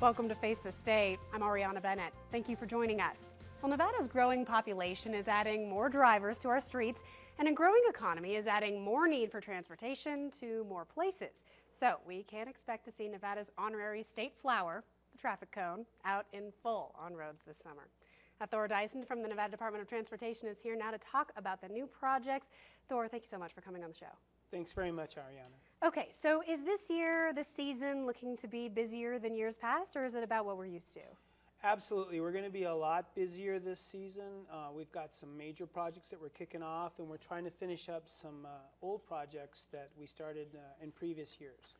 Welcome to Face the State. I'm Ariana Bennett. Thank you for joining us. Well, Nevada's growing population is adding more drivers to our streets, and a growing economy is adding more need for transportation to more places. So we can expect to see Nevada's honorary state flower, the traffic cone, out in full on roads this summer. Thor Dyson from the Nevada Department of Transportation is here now to talk about the new projects. Thor, thank you so much for coming on the show. Thanks very much, Ariana. Okay, so is this season looking to be busier than years past, or is it about what we're used to? Absolutely. We're going to be a lot busier this season. We've got some major projects that we're kicking off, and we're trying to finish up some old projects that we started in previous years.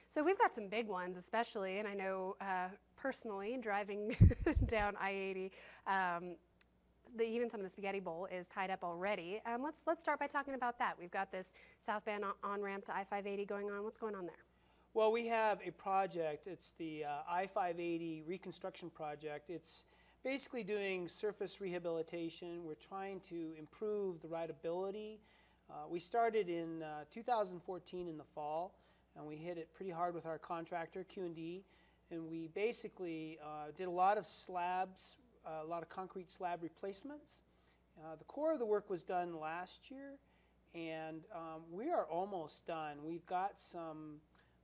So we've got some big ones, especially, and I know personally, driving down I-80, even some of the Spaghetti Bowl is tied up already. Let's start by talking about that. We've got this southbound on-ramp to I-580 going on. What's going on there? Well, we have a project. It's the I-580 reconstruction project. It's basically doing surface rehabilitation. We're trying to improve the rideability. We started in 2014 in the fall, and we hit it pretty hard with our contractor, Q&D, and we basically did a lot of slabs, a lot of concrete slab replacements. The core of the work was done last year, and we are almost done. We've got some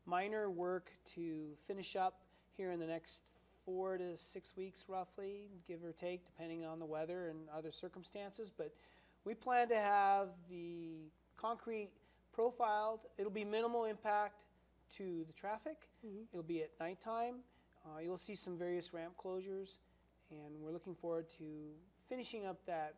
minor work to finish up here in the next 4 to 6 weeks roughly, give or take, depending on the weather and other circumstances. But we plan to have the concrete profiled. It'll be minimal impact to the traffic. It'll be at nighttime. You'll see some various ramp closures, and we're looking forward to finishing up that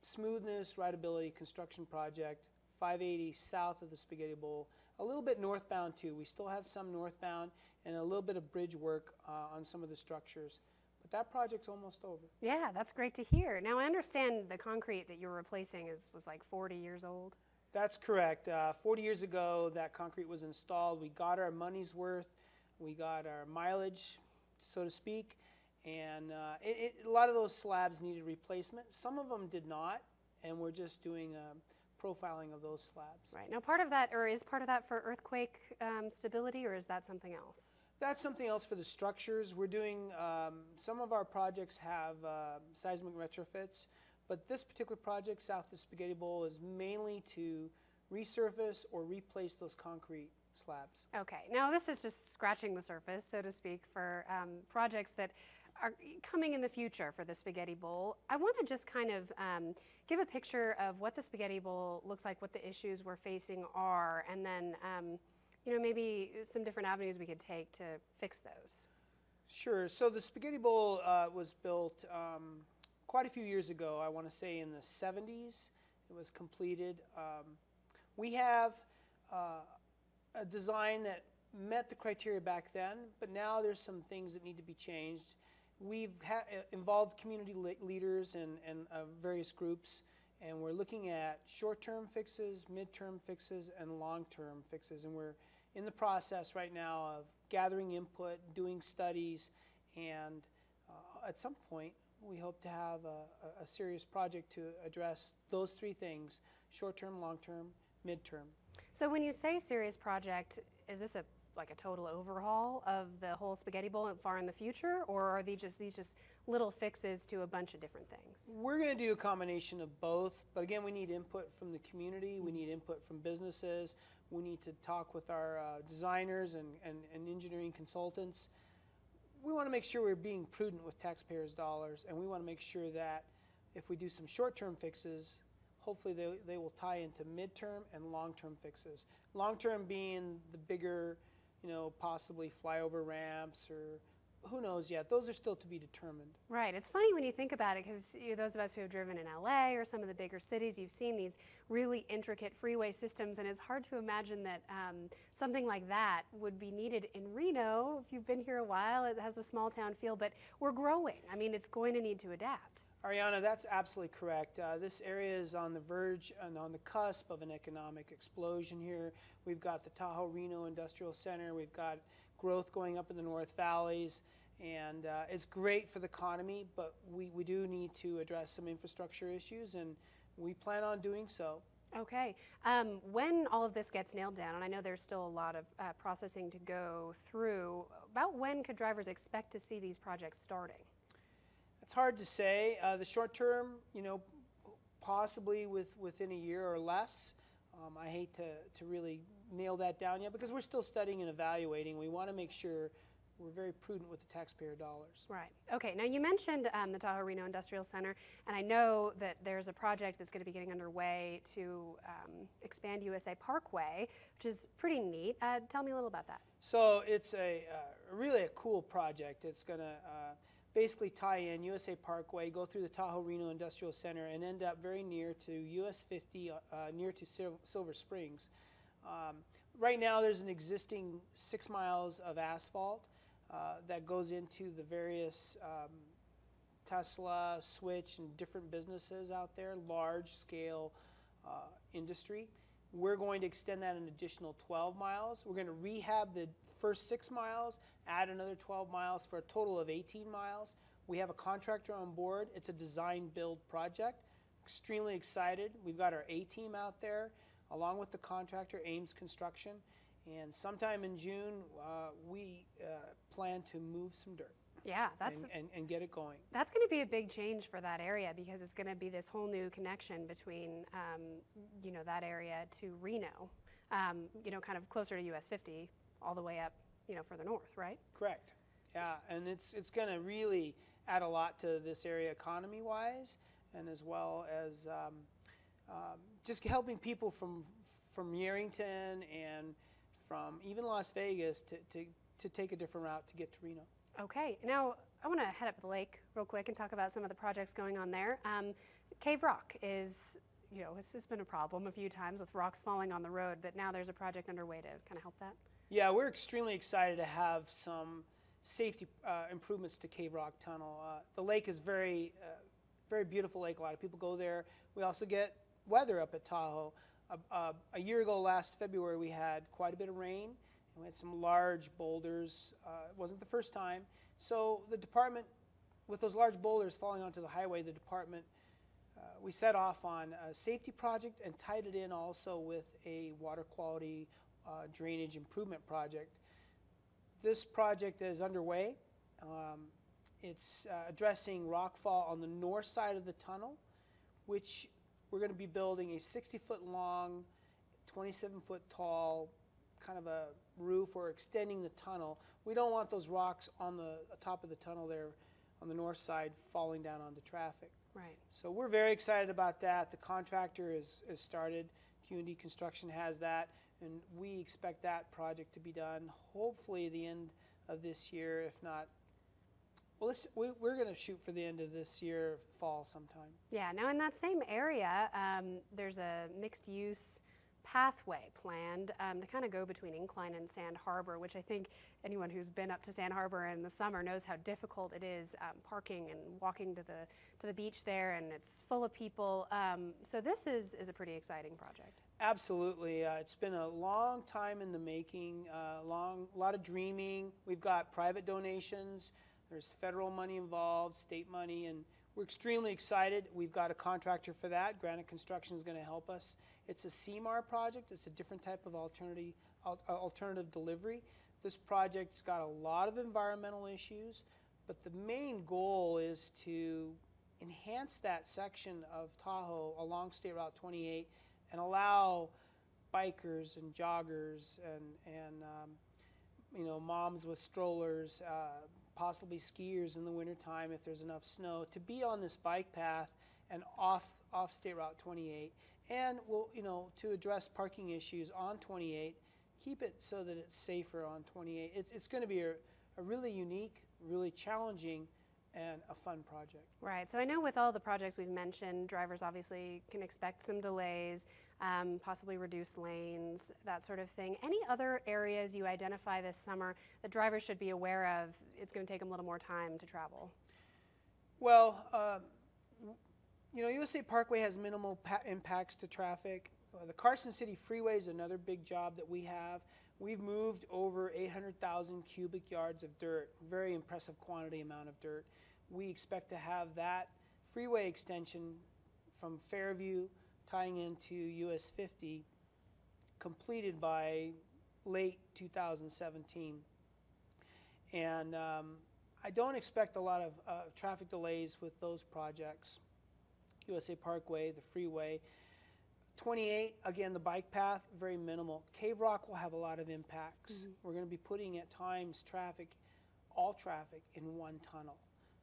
smoothness, rideability construction project, 580 south of the Spaghetti Bowl, a little bit northbound too. We still have some northbound and a little bit of bridge work on some of the structures. But that project's almost over. Yeah, that's great to hear. Now, I understand the concrete that you're replacing was like 40 years old. That's correct. 40 years ago, that concrete was installed. We got our money's worth. We got our mileage, so to speak. And a lot of those slabs needed replacement. Some of them did not, and we're just doing profiling of those slabs. Right. Now, part of that, or is part of that for earthquake stability, or is that something else? That's something else for the structures. We're doing, some of our projects have seismic retrofits, but this particular project, south of the Spaghetti Bowl, is mainly to resurface or replace those concrete slabs. Okay. Now, this is just scratching the surface, so to speak, for projects that are coming in the future for the Spaghetti Bowl. I want to just kind of give a picture of what the Spaghetti Bowl looks like, what the issues we're facing are, and then maybe some different avenues we could take to fix those. Sure. So the Spaghetti Bowl was built quite a few years ago. I want to say in the 70s it was completed. We have a design that met the criteria back then, but now there's some things that need to be changed. We've involved community leaders and various groups, and we're looking at short-term fixes, mid-term fixes, and long-term fixes. And we're in the process right now of gathering input, doing studies, and at some point we hope to have a serious project to address those three things: short-term, long-term, mid-term. So when you say serious project, is this like a total overhaul of the whole Spaghetti Bowl far in the future, or are these just little fixes to a bunch of different things? We're going to do a combination of both, but again, we need input from the community, we need input from businesses, we need to talk with our designers and engineering consultants. We want to make sure we're being prudent with taxpayers' dollars, and we want to make sure that if we do some short-term fixes, hopefully they will tie into mid-term and long-term fixes. Long-term being the bigger, possibly flyover ramps, or who knows yet. Those are still to be determined. Right. It's funny when you think about it, because those of us who have driven in LA or some of the bigger cities, you've seen these really intricate freeway systems, and it's hard to imagine that something like that would be needed in Reno. If you've been here a while, it has the small town feel, but we're growing. I mean, it's going to need to adapt. Ariana, that's absolutely correct. This area is on the verge and on the cusp of an economic explosion here. We've got the Tahoe Reno Industrial Center. We've got growth going up in the North Valleys, and it's great for the economy, but we do need to address some infrastructure issues, and we plan on doing so. Okay. When all of this gets nailed down, and I know there's still a lot of processing to go through, about when could drivers expect to see these projects starting? It's hard to say. The short term, possibly within a year or less. I hate to really nail that down yet because we're still studying and evaluating. We want to make sure we're very prudent with the taxpayer dollars. Right. Okay. Now you mentioned the Tahoe Reno Industrial Center, and I know that there's a project that's going to be getting underway to expand USA Parkway, which is pretty neat. Tell me a little about that. So it's really a cool project. It's going to basically tie in USA Parkway, go through the Tahoe Reno Industrial Center, and end up very near to US 50, near to Silver Springs. Right now there's an existing 6 miles of asphalt that goes into the various Tesla, Switch, and different businesses out there, large-scale industry. We're going to extend that an additional 12 miles. We're going to rehab the first 6 miles, add another 12 miles for a total of 18 miles. We have a contractor on board. It's a design-build project. Extremely excited. We've got our A-team out there, along with the contractor, Ames Construction. And sometime in June, we plan to move some dirt. Yeah, and get it going. That's going to be a big change for that area because it's going to be this whole new connection between, that area to Reno, kind of closer to US 50, all the way up, further north, right? Correct. Yeah, and it's going to really add a lot to this area economy-wise, and as well as just helping people from Yerington and from even Las Vegas to take a different route to get to Reno. Okay, now I want to head up the lake real quick and talk about some of the projects going on there. Cave Rock is, it's been a problem a few times with rocks falling on the road, but now there's a project underway to kind of help that. Yeah, we're extremely excited to have some safety improvements to Cave Rock Tunnel. The lake is very beautiful lake. A lot of people go there. We also get weather up at Tahoe. A year ago, last February, we had quite a bit of rain. We had some large boulders. It wasn't the first time. So the department, with those large boulders falling onto the highway, the department, we set off on a safety project and tied it in also with a water quality drainage improvement project. This project is underway. It's addressing rockfall on the north side of the tunnel, which we're going to be building a 60-foot long, 27-foot tall, kind of a roof or extending the tunnel. We don't want those rocks on the top of the tunnel there on the north side falling down onto traffic. Right. So we're very excited about that. The contractor has started. Q&D Construction has that, and we expect that project to be done hopefully the end of this year, if not. Well, we're going to shoot for the end of this year, fall sometime. Yeah, now in that same area, there's a mixed-use pathway planned to kind of go between Incline and Sand Harbor, which I think anyone who's been up to Sand Harbor in the summer knows how difficult it is parking and walking to the beach there, and it's full of people. So this is a pretty exciting project. Absolutely. It's been a long time in the making, a lot of dreaming. We've got private donations. There's federal money involved, state money, and we're extremely excited. We've got a contractor for that. Granite Construction is going to help us. It's a CMAR project. It's a different type of alternative delivery. This project's got a lot of environmental issues, but the main goal is to enhance that section of Tahoe along State Route 28 and allow bikers and joggers and moms with strollers, possibly skiers in the wintertime if there's enough snow, to be on this bike path and off State Route 28. And to address parking issues on 28, keep it so that it's safer on 28. It's going to be a really unique, really challenging, and a fun project. Right. So I know with all the projects we've mentioned, drivers obviously can expect some delays, possibly reduced lanes, that sort of thing. Any other areas you identify this summer that drivers should be aware of? It's going to take them a little more time to travel. Well, USA Parkway has minimal impacts to traffic. The Carson City Freeway is another big job that we have. We've moved over 800,000 cubic yards of dirt, very impressive amount of dirt. We expect to have that freeway extension from Fairview tying into US 50 completed by late 2017. And I don't expect a lot of traffic delays with those projects. USA Parkway, the freeway. 28, again, the bike path, very minimal. Cave Rock will have a lot of impacts. We're going to be putting at times all traffic in one tunnel.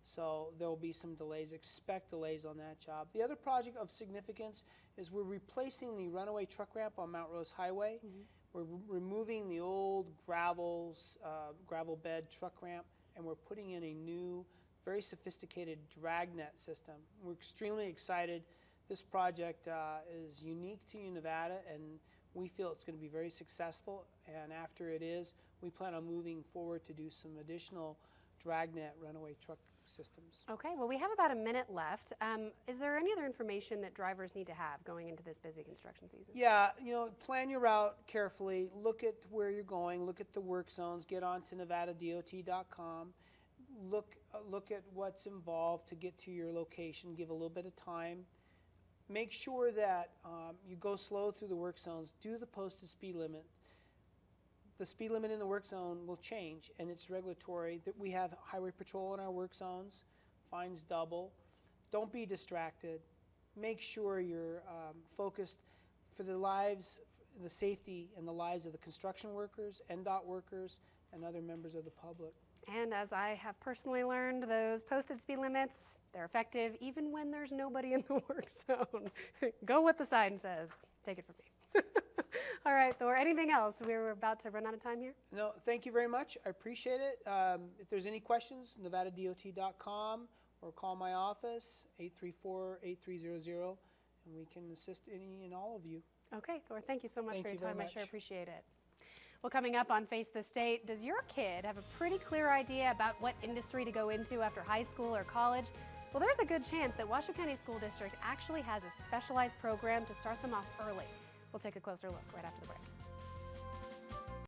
So there will be some delays. Expect delays on that job. The other project of significance is we're replacing the runaway truck ramp on Mount Rose Highway. We're removing the old gravel bed truck ramp, and we're putting in a new, very sophisticated dragnet system. We're extremely excited. This project is unique to Nevada, and we feel it's going to be very successful. And after it is, we plan on moving forward to do some additional dragnet runaway truck systems. Okay, well, we have about a minute left. Is there any other information that drivers need to have going into this busy construction season? Yeah, plan your route carefully. Look at where you're going. Look at the work zones. Get on to NevadaDOT.com. Look at what's involved to get to your location. Give a little bit of time. Make sure that you go slow through the work zones. Do the posted speed limit. The speed limit in the work zone will change, and it's regulatory. That we have highway patrol in our work zones. Fines double. Don't be distracted. Make sure you're focused for the safety and the lives of the construction workers, NDOT workers, and other members of the public. And as I have personally learned, those posted speed limits, they're effective even when there's nobody in the work zone. Go what the sign says. Take it from me. All right, Thor, anything else? We're about to run out of time here. No, thank you very much. I appreciate it. If there's any questions, NevadaDOT.com or call my office, 834-8300, and we can assist any and all of you. Okay, Thor, thank you so much Thank for your you very time. I much. sure appreciate it. Well, coming up on Face the State, does your kid have a pretty clear idea about what industry to go into after high school or college? Well, there's a good chance that Washoe County School District actually has a specialized program to start them off early. We'll take a closer look right after the break.